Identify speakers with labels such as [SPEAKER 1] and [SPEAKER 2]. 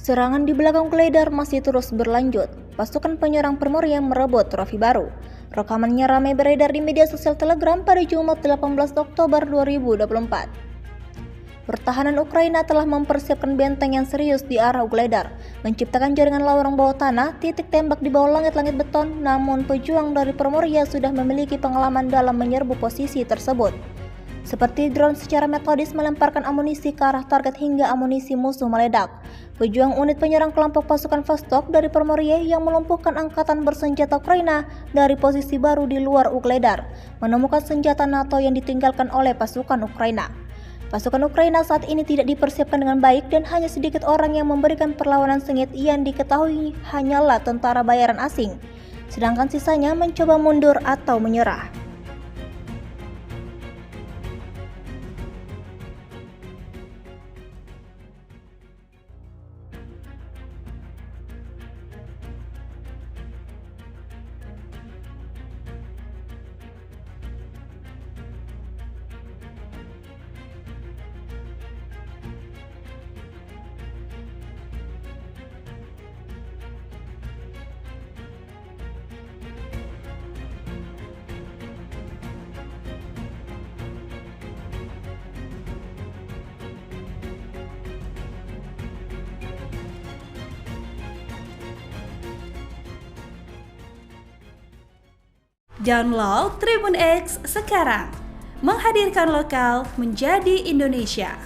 [SPEAKER 1] Serangan di belakang Gledar masih terus berlanjut. Pasukan penyerang Primorje merebut trofi baru. Rekamannya ramai beredar di media sosial Telegram pada Jumat 18 Oktober 2024. Pertahanan Ukraina telah mempersiapkan benteng yang serius di arah Gledar, menciptakan jaringan lorong bawah tanah, titik tembak di bawah langit-langit beton. Namun pejuang dari Primorje sudah memiliki pengalaman dalam menyerbu posisi tersebut. Seperti drone secara metodis melemparkan amunisi ke arah target hingga amunisi musuh meledak. Pejuang unit penyerang kelompok pasukan Vostok dari Primorje yang melumpuhkan angkatan bersenjata Ukraina dari posisi baru di luar Ugledar, menemukan senjata NATO yang ditinggalkan oleh pasukan Ukraina. Pasukan Ukraina saat ini tidak dipersiapkan dengan baik dan hanya sedikit orang yang memberikan perlawanan sengit yang diketahui hanyalah tentara bayaran asing, sedangkan sisanya mencoba mundur atau menyerah.
[SPEAKER 2] Download Tribun X sekarang, menghadirkan lokal menjadi Indonesia.